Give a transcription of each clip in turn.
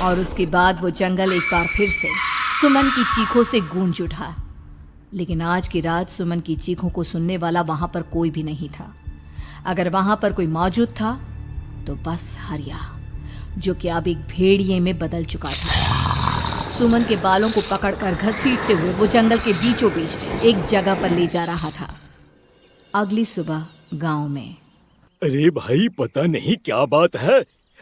और उसके बाद वो जंगल एक बार फिर से सुमन की चीखों से गूंज उठा। लेकिन आज की रात सुमन की चीखों को सुनने वाला वहां पर कोई भी नहीं था। अगर वहां पर कोई मौजूद था तो बस हरिया, जो कि अब एक भेड़िए में बदल चुका था। सुमन के बालों को पकड़कर घसीटते हुए वो जंगल के बीचों बीच एक जगह पर ले जा रहा था। अगली सुबह गांव में। अरे भाई, पता नहीं क्या बात है,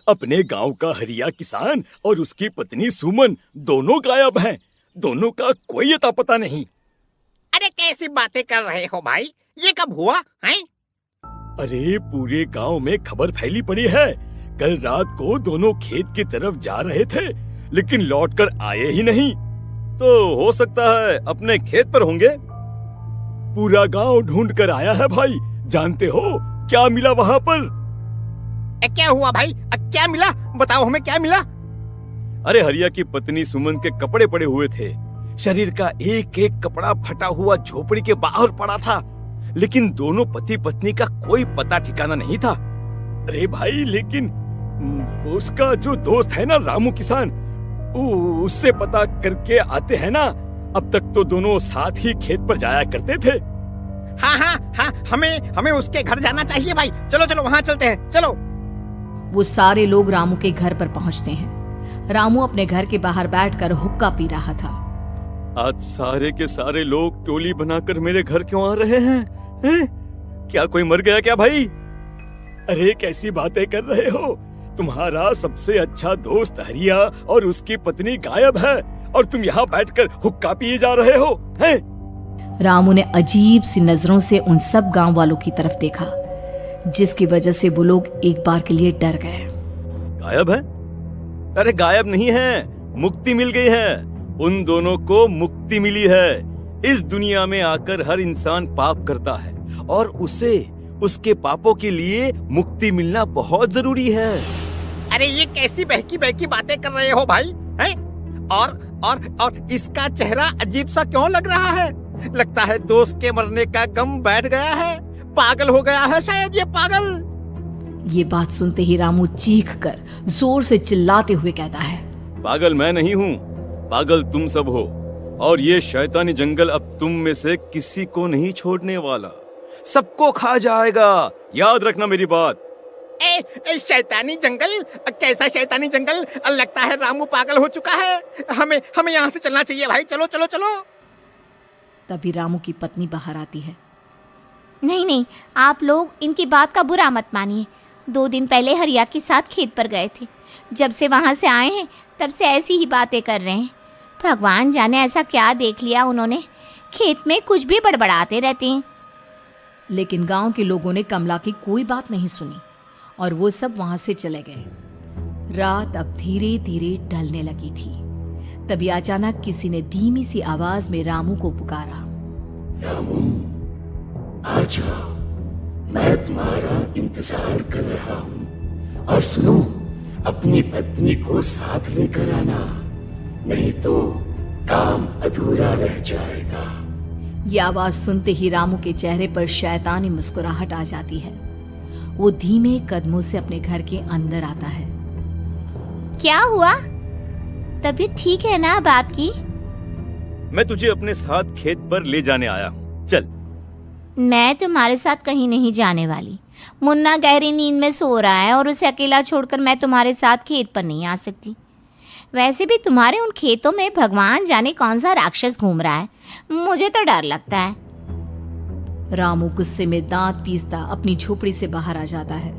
अपने गांव का हरिया किसान और उसकी पत्नी सुमन दोनों गायब हैं। दोनों का कोई अता पता नहीं। अरे कैसी बातें कर रहे हो भाई, ये कब हुआ है? अरे पूरे गांव में खबर फैली पड़ी है। कल रात को दोनों खेत की तरफ जा रहे थे, लेकिन लौटकर आए ही नहीं। तो हो सकता है अपने खेत पर होंगे। पूरा गांव ढूंढ कर आया है भाई। जानते हो क्या मिला वहां पर? क्या हुआ भाई? क्या मिला? बताओ हमें, क्या मिला? अरे हरिया की पत्नी सुमन के कपड़े पड़े हुए थे। शरीर का एक एक कपड़ा फटा हुआ झोपड़ी के बाहर पड़ा था, लेकिन दोनों पति पत्नी का कोई पता ठिकाना नहीं था। अरे भाई, लेकिन उसका जो दोस्त है ना रामू किसान, उससे पता करके आते हैं ना। अब तक तो दोनों साथ ही खेत पर जाया करते थे। हाँ, हमें उसके घर जाना चाहिए भाई। चलो वहाँ चलते हैं, चलो। वो सारे लोग रामू के घर पर पहुंचते हैं। रामू अपने घर के बाहर बैठकर हुक्का पी रहा था। आज सारे के सारे लोग टोली बनाकर मेरे घर क्यों आ रहे हैं? क्या कोई मर गया क्या भाई? अरे कैसी बातें कर रहे हो? तुम्हारा सबसे अच्छा दोस्त हरिया और उसकी पत्नी गायब है और तुम यहाँ बैठकर हुक्का पिए जा रहे हो हैं? रामू ने अजीब सी नजरों से उन सब गांव वालों की तरफ देखा, जिसकी वजह से वो लोग एक बार के लिए डर गए। गायब है? अरे गायब नहीं है, मुक्ति मिल गई है। उन दोनों को मुक्ति मिली है। इस दुनिया में आकर हर इंसान पाप करता है और उसे उसके पापों के लिए मुक्ति मिलना बहुत जरूरी है। अरे ये कैसी बहकी बहकी बातें कर रहे हो भाई, हैं? और इसका चेहरा अजीब सा क्यों लग रहा है? लगता है दोस्त के मरने का गम बैठ गया है। पागल हो गया है शायद ये पागल। ये बात सुनते ही रामू चीख कर जोर से चिल्लाते हुए कहता है, पागल मैं नहीं हूँ, पागल तुम सब हो। और ये शैतानी जंगल अब तुम में से किसी को नहीं छोड़ने वाला, सबको खा जाएगा। याद रखना मेरी बात। शैतानी जंगल? कैसा शैतानी जंगल? लगता है रामू पागल हो चुका है। हमें यहाँ से चलना चाहिए भाई। चलो। तभी रामू की पत्नी बाहर आती है। नहीं, आप लोग इनकी बात का बुरा मत मानिए। 2 दिन पहले हरिया के साथ खेत पर गए थे। जब से वहाँ से आए हैं तब से ऐसी ही बातें कर रहे हैं। भगवान जाने ऐसा क्या देख लिया उन्होंने, खेत में कुछ भी बड़बड़ाते रहते हैं। लेकिन गांव के लोगों ने कमला की कोई बात नहीं सुनी और वो सब वहां से चले गए। रात अब धीरे धीरे ढलने लगी थी। तभी अचानक किसी ने धीमी सी आवाज में रामू को पुकारा। रामू, आ जाओ, मैं तुम्हारा इंतजार कर रहा हूँ। और सुनो, अपनी पत्नी को साथ लेकर आना, नहीं तो काम अधूरा रह जाएगा। ये आवाज सुनते ही रामू के चेहरे पर शैतानी मुस्कुराहट आ जाती है। वो धीमे कदमों से अपने घर के अंदर आता है। क्या हुआ? तबीयत ठीक है ना अब आपकी? मैं तुझे अपने साथ खेत पर ले जाने आया हूँ, चल। मैं तुम्हारे साथ कहीं नहीं जाने वाली। मुन्ना गहरी नींद में सो रहा है और उसे अकेला छोड़कर मैं तुम्हारे साथ खेत पर नहीं आ सकती। वैसे भी तुम्हारे उन खेतों में भगवान जाने कौन सा राक्षस घूम रहा है, मुझे तो डर लगता है। रामू गुस्से में दांत पीसता अपनी झोपड़ी से बाहर आ जाता है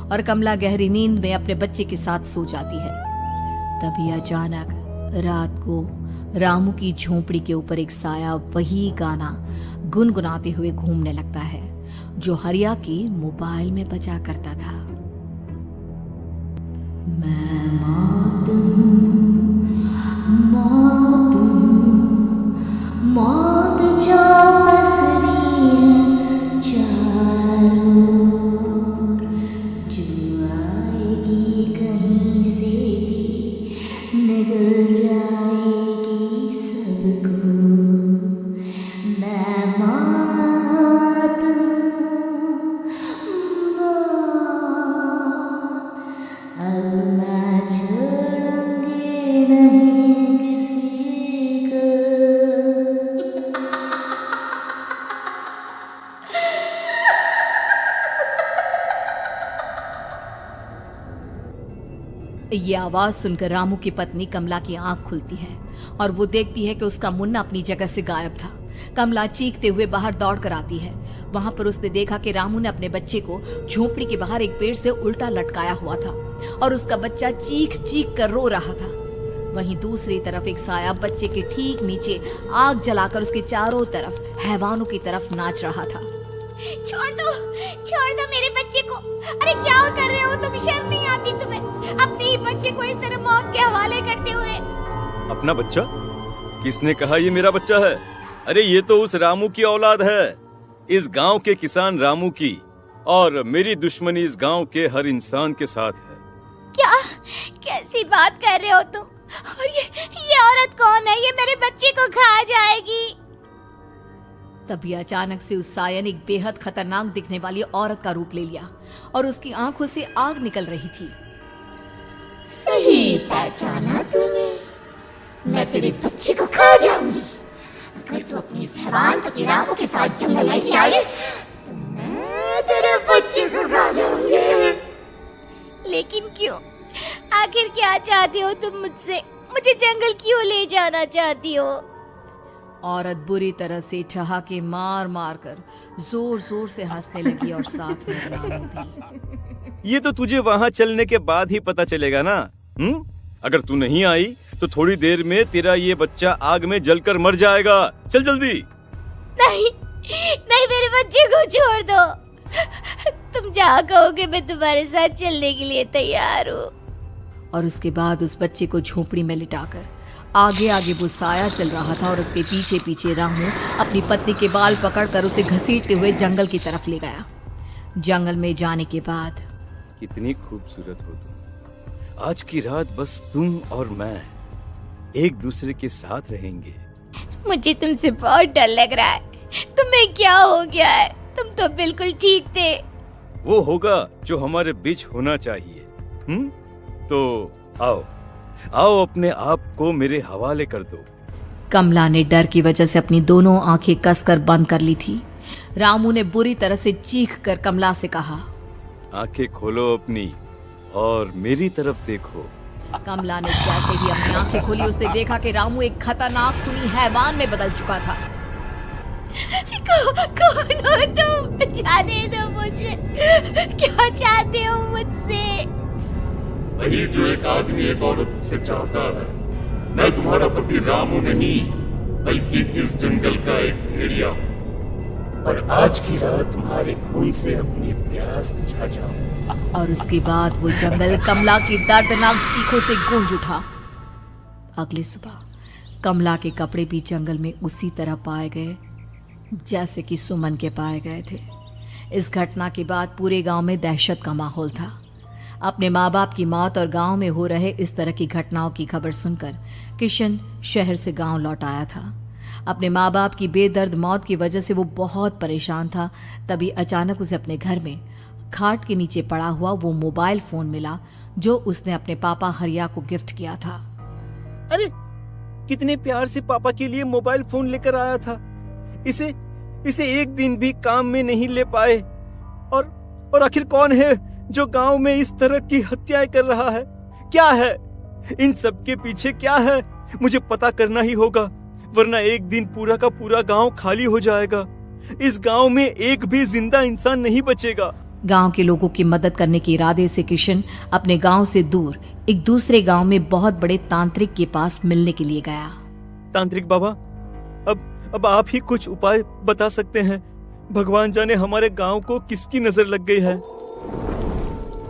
और कमला गहरी नींद में अपने बच्चे के साथ सो जाती है। तभी अचानक रात को रामू की झोपड़ी के ऊपर एक साया वही गाना गुनगुनाते हुए घूमने लगता है जो हरिया के मोबाइल में बजा करता था। मैं मौत हूँ, मौत हूँ, मौत जो बसरी है चारों ओर, जो आएगी कहीं से भी निगल जाएगी सबको। मैं मौत हूँ, मौत, अब मैं छोड़ूंगी ये आवाज सुनकर रामू की पत्नी कमला की आंख खुलती है और वो देखती है कि उसका मुन्ना अपनी जगह से गायब था। कमला चीखते हुए बाहर दौड़ कर आती है। वहां पर उसने देखा कि रामू ने अपने बच्चे को झोपड़ी के बाहर एक पेड़ से उल्टा लटकाया हुआ था और उसका बच्चा चीख चीख कर रो रहा था। वहीं दूसरी तरफ एक साया बच्चे के ठीक नीचे आग जलाकर उसके चारों तरफ हैवानों की तरफ नाच रहा था। छोड़ दो मेरे बच्चे को। अरे क्या कर रहे हो तुम? शर्म नहीं आती तुम्हें? अपने ही बच्चे को इस तरह मौत के हवाले करते हुए। अपना बच्चा? किसने कहा ये मेरा बच्चा है? अरे ये तो उस रामू की औलाद है, इस गांव के किसान रामू की, और मेरी दुश्मनी इस गांव के हर इंसान के साथ है। क्या? कैसी बात कर रहे हो तुम? और ये औरत कौन है? ये मेरे बच्चे को खा जाएगी। तभी अचानक से उस साया ने एक बेहद खतरनाक दिखने वाली औरत का रूप ले लिया और उसकी आंखों से आग निकल रही थी। सही पहचाना तूने। मैं तेरे बच्चे को खा जाऊंगी। अगर तू अपनी इस हैवान पति रामू के साथ जंगल नहीं आई तो मैं तेरे बच्चे को खा जाऊंगी। लेकिन क्यों? आखिर क्या चाहते हो तुम मुझसे? मुझे जंगल क्यों ले जाना चाहती हो? औरत बुरी तरह से ठहाके मार मार कर जोर जोर से हंसने लगी और साथ में रामू भी। ये तो तुझे वहाँ चलने के बाद ही पता चलेगा ना। अगर तू नहीं आई तो थोड़ी देर में तेरा ये बच्चा आग में जलकर मर जाएगा। चल जल्दी। नहीं नहीं, मेरे बच्चे को छोड़ दो। तुम जहाँ कहोगे मैं तुम्हारे साथ चलने के लिए तैयार हूँ। और उसके बाद उस बच्चे को झोपड़ी में लिटाकर आगे आगे वो साया चल रहा था और उसके पीछे पीछे रामू अपनी पत्नी के बाल पकड़कर उसे घसीटते हुए जंगल की तरफ ले गया। जंगल में जाने के बाद, कितनी खूबसूरत हो तुम। आज की रात बस तुम और मैं एक दूसरे के साथ रहेंगे। मुझे तुमसे बहुत डर लग रहा है। तुम्हें क्या हो गया है? तुम तो बिल्कुल ठीक थे। वो होगा जो हमारे बीच होना चाहिए। तो आओ आओ, अपने आप को मेरे हवाले कर दो। कमला ने डर की वजह से अपनी दोनों आंखें कसकर बंद कर ली थी। रामू ने बुरी तरह से चीख कर कमला से कहा, आंखें खोलो अपनी और मेरी तरफ देखो। कमला ने जैसे ही अपनी आंखें खोली उसने देखा कि रामू एक खतरनाक खूनी हैवान में बदल चुका था। कौन हो तुम? जाने दो मुझे। क्या चाहते हो मुझसे? वही जो एक आदमी एक औरत से चाहता है। मैं तुम्हारा पति रामू नहीं, बल्कि इस जंगल का एक भेड़िया हूँ, और आज की रात तुम्हारे खून से अपनी प्यास बुझा जाऊं। और उसके बाद वो जंगल कमला की दर्दनाक चीखों से गूंज उठा। अगली सुबह कमला के कपड़े भी जंगल में उसी तरह पाए गए जैसे कि सुमन के पाए गए थे। इस घटना के बाद पूरे गांव में दहशत का माहौल था। अपने माँ बाप की मौत और गांव में हो रहे इस तरह की घटनाओं की खबर सुनकर किशन शहर से गांव लौट आया था। अपने माँ बाप की बेदर्द मौत की वजह से वो बहुत परेशान था। तभी अचानक उसे अपने घर में खाट के नीचे पड़ा हुआ वो मोबाइल फोन मिला जो उसने अपने पापा हरिया को गिफ्ट किया था। अरे कितने प्यार से पापा के लिए मोबाइल फोन लेकर आया था। इसे एक दिन भी काम में नहीं ले पाए। और आखिर कौन है जो गांव में इस तरह की हत्याएं कर रहा है? क्या है इन सब के पीछे? क्या है? मुझे पता करना ही होगा, वरना एक दिन पूरा का पूरा गांव खाली हो जाएगा। इस गांव में एक भी जिंदा इंसान नहीं बचेगा। गांव के लोगों की मदद करने के इरादे से किशन अपने गांव से दूर एक दूसरे गांव में बहुत बड़े तांत्रिक के पास मिलने के लिए गया। तांत्रिक बाबा, अब आप ही कुछ उपाय बता सकते हैं। भगवान जाने हमारे गांव को किसकी नजर लग गई है।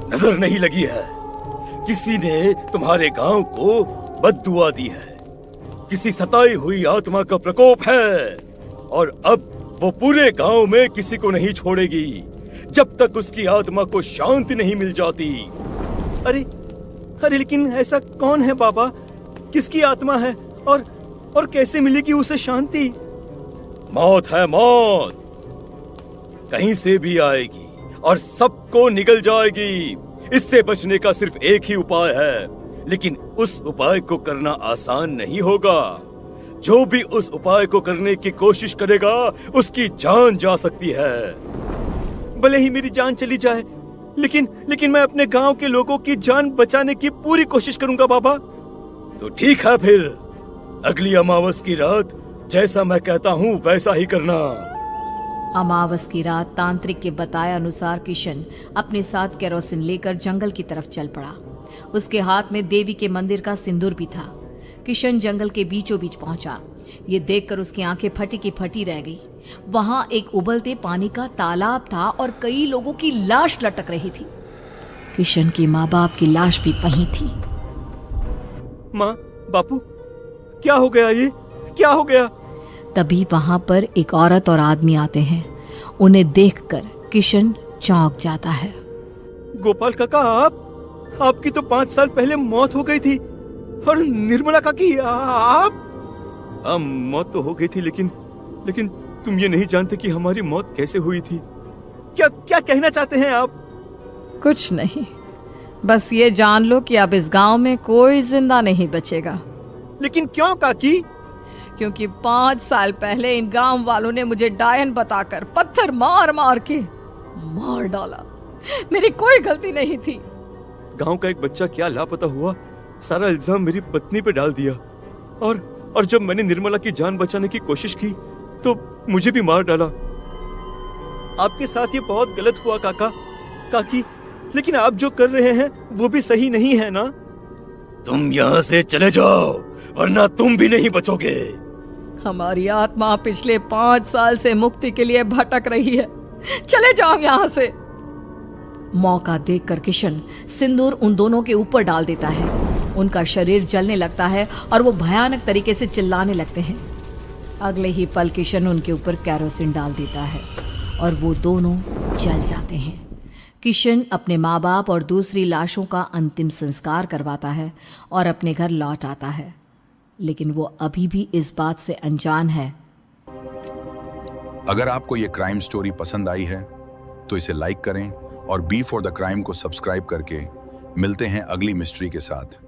नजर नहीं लगी है, किसी ने तुम्हारे गांव को बद्दुआ दी है। किसी सताई हुई आत्मा का प्रकोप है और अब वो पूरे गांव में किसी को नहीं छोड़ेगी जब तक उसकी आत्मा को शांति नहीं मिल जाती। अरे लेकिन ऐसा कौन है बाबा? किसकी आत्मा है और कैसे मिलेगी उसे शांति? मौत है, मौत कहीं से भी आएगी और सबको निगल जाएगी। इससे बचने का सिर्फ एक ही उपाय है, लेकिन उस उपाय को करना आसान नहीं होगा। जो भी उस उपाय को करने की कोशिश करेगा उसकी जान जा सकती है। भले ही मेरी जान चली जाए, लेकिन मैं अपने गांव के लोगों की जान बचाने की पूरी कोशिश करूंगा बाबा। तो ठीक है फिर, अगली अमावस की रात जैसा मैं कहता हूँ वैसा ही करना। अमावस की रात तांत्रिक के बताए अनुसार किशन अपने साथ केरोसिन लेकर जंगल की तरफ चल पड़ा। उसके हाथ में देवी के मंदिर का सिंदूर भी था। किशन जंगल के बीचों बीच पहुंचा। ये देखकर उसकी आंखें फटी की फटी रह गई। वहां एक उबलते पानी का तालाब था और कई लोगों की लाश लटक रही थी। किशन की माँ बाप की लाश भी वहीं थी। माँ, बापू, क्या हो गया? ये क्या हो गया? तभी वहां पर एक औरत और आदमी आते हैं। उन्हें देखकर किशन चौंक जाता है। गोपाल काका, आपकी तो 5 साल पहले मौत हो गई थी। और निर्मला काकी, आप? हाँ, मौत तो हो गई थी, लेकिन तुम ये नहीं जानते कि हमारी मौत कैसे हुई थी। क्या कहना चाहते हैं आप? कुछ नहीं, बस ये जान लो कि अब इस गांव में कोई जिंदा नहीं बचेगा। लेकिन क्यों काकी? क्योंकि 5 साल पहले इन गांव वालों ने मुझे डायन बताकर पत्थर मार मार के मार डाला। मेरी कोई गलती नहीं थी। गांव का एक बच्चा क्या लापता हुआ, सारा इल्जाम मेरी पत्नी पे डाल दिया। और जब मैंने निर्मला की जान बचाने की कोशिश की तो मुझे भी मार डाला। आपके साथ ये बहुत गलत हुआ काकी, लेकिन आप जो कर रहे हैं वो भी सही नहीं है ना? तुम यहाँ से चले जाओ वरना तुम भी नहीं बचोगे। हमारी आत्मा पिछले 5 साल से मुक्ति के लिए भटक रही है। चले जाओ यहाँ से। मौका देखकर किशन सिंदूर उन दोनों के ऊपर डाल देता है। उनका शरीर जलने लगता है और वो भयानक तरीके से चिल्लाने लगते हैं। अगले ही पल किशन उनके ऊपर केरोसिन डाल देता है और वो दोनों जल जाते हैं। किशन अपने माँ बाप और दूसरी लाशों का अंतिम संस्कार करवाता है और अपने घर लौट आता है, लेकिन वो अभी भी इस बात से अनजान है। अगर आपको ये क्राइम स्टोरी पसंद आई है तो इसे लाइक करें और बी फॉर द क्राइम को सब्सक्राइब करके मिलते हैं अगली मिस्ट्री के साथ।